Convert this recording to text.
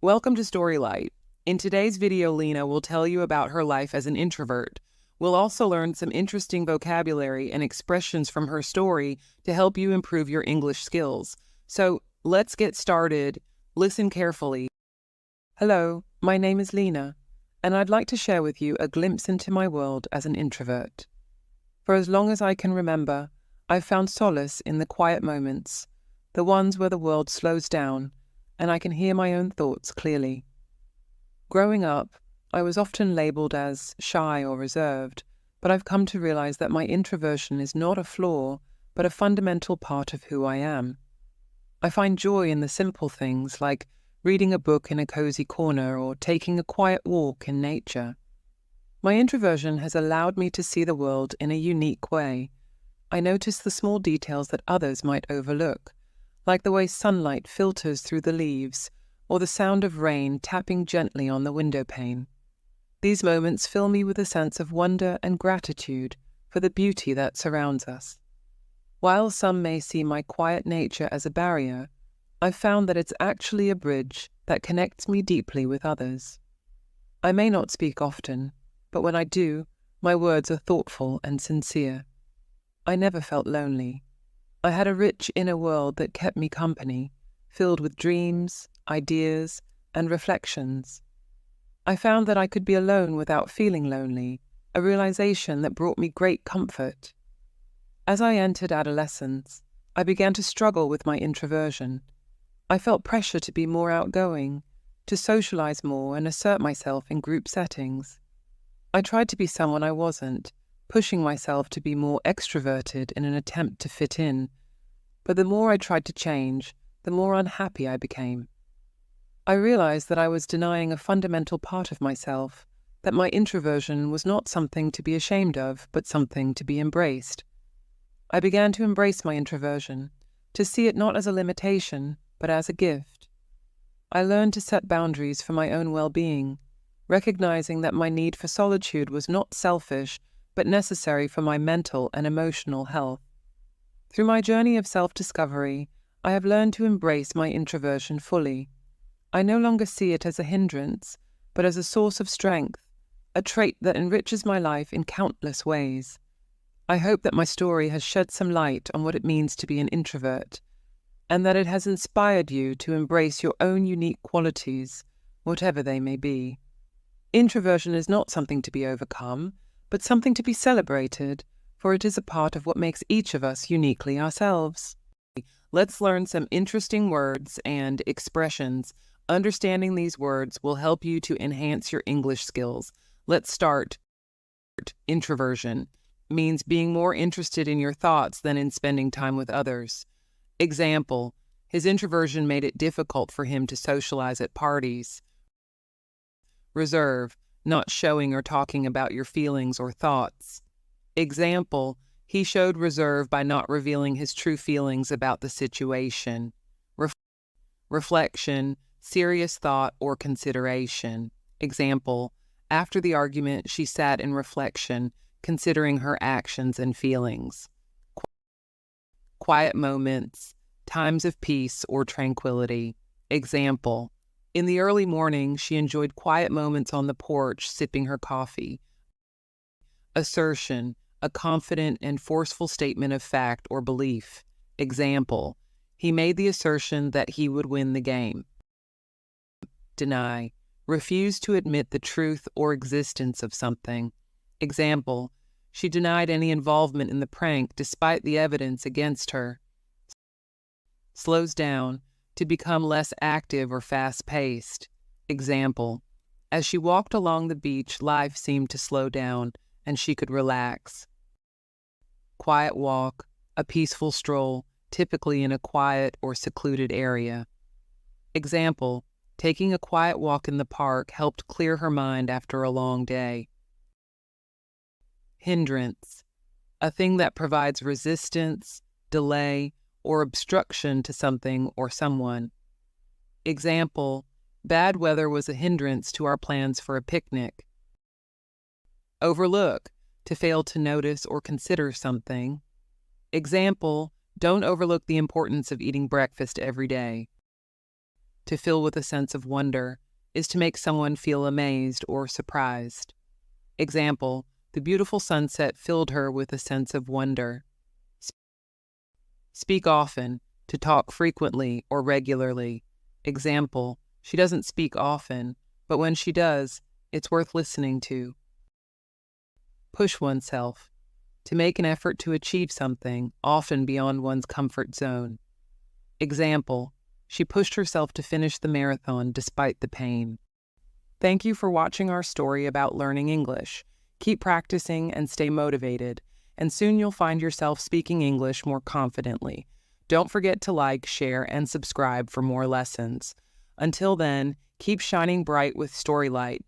Welcome to Storylight. In today's video, Lena will tell you about her life as an introvert. We'll also learn some interesting vocabulary and expressions from her story to help you improve your English skills. So let's get started. Listen carefully. Hello, my name is Lena, and I'd like to share with you a glimpse into my world as an introvert. For as long as I can remember, I've found solace in the quiet moments, the ones where the world slows down and I can hear my own thoughts clearly. Growing up, I was often labeled as shy or reserved, but I've come to realize that my introversion is not a flaw, but a fundamental part of who I am. I find joy in the simple things like reading a book in a cozy corner or taking a quiet walk in nature. My introversion has allowed me to see the world in a unique way. I notice the small details that others might overlook, like the way sunlight filters through the leaves or the sound of rain tapping gently on the window pane. These moments fill me with a sense of wonder and gratitude for the beauty that surrounds us. While some may see my quiet nature as a barrier, I've found that it's actually a bridge that connects me deeply with others. I may not speak often, but when I do, my words are thoughtful and sincere. I never felt lonely. I had a rich inner world that kept me company, filled with dreams, ideas, and reflections. I found that I could be alone without feeling lonely, a realization that brought me great comfort. As I entered adolescence, I began to struggle with my introversion. I felt pressure to be more outgoing, to socialize more and assert myself in group settings. I tried to be someone I wasn't, pushing myself to be more extroverted in an attempt to fit in. But the more I tried to change, the more unhappy I became. I realized that I was denying a fundamental part of myself, that my introversion was not something to be ashamed of, but something to be embraced. I began to embrace my introversion, to see it not as a limitation, but as a gift. I learned to set boundaries for my own well-being, recognizing that my need for solitude was not selfish, but necessary for my mental and emotional health. Through my journey of self-discovery, I have learned to embrace my introversion fully. I no longer see it as a hindrance, but as a source of strength, a trait that enriches my life in countless ways. I hope that my story has shed some light on what it means to be an introvert, and that it has inspired you to embrace your own unique qualities, whatever they may be. Introversion is not something to be overcome, but something to be celebrated, for it is a part of what makes each of us uniquely ourselves. Let's learn some interesting words and expressions. Understanding these words will help you to enhance your English skills. Let's start. Introversion means being more interested in your thoughts than in spending time with others. Example, his introversion made it difficult for him to socialize at parties. Reserve, not showing or talking about your feelings or thoughts. Example, he showed reserve by not revealing his true feelings about the situation. Reflection, serious thought or consideration. Example, after the argument, she sat in reflection, considering her actions and feelings. Quiet moments, times of peace or tranquility. Example, in the early morning, she enjoyed quiet moments on the porch, sipping her coffee. Assertion, a confident and forceful statement of fact or belief. Example, he made the assertion that he would win the game. Deny, refuse to admit the truth or existence of something. Example, she denied any involvement in the prank despite the evidence against her. Slows down, to become less active or fast-paced. Example, as she walked along the beach, life seemed to slow down and she could relax. Quiet walk, a peaceful stroll, typically in a quiet or secluded area. Example, taking a quiet walk in the park helped clear her mind after a long day. Hindrance, a thing that provides resistance, delay, or obstruction to something or someone. Example, bad weather was a hindrance to our plans for a picnic. Overlook, to fail to notice or consider something. Example, don't overlook the importance of eating breakfast every day. to fill with a sense of wonder, is to make someone feel amazed or surprised. Example, the beautiful sunset filled her with a sense of wonder. Speak often, to talk frequently or regularly. Example, she doesn't speak often, but when she does, it's worth listening to. Push oneself, to make an effort to achieve something, often beyond one's comfort zone. Example, she pushed herself to finish the marathon despite the pain. Thank you for watching our story about learning English. Keep practicing and stay motivated, and soon you'll find yourself speaking English more confidently. Don't forget to like, share, and subscribe for more lessons. Until then, keep shining bright with Storylight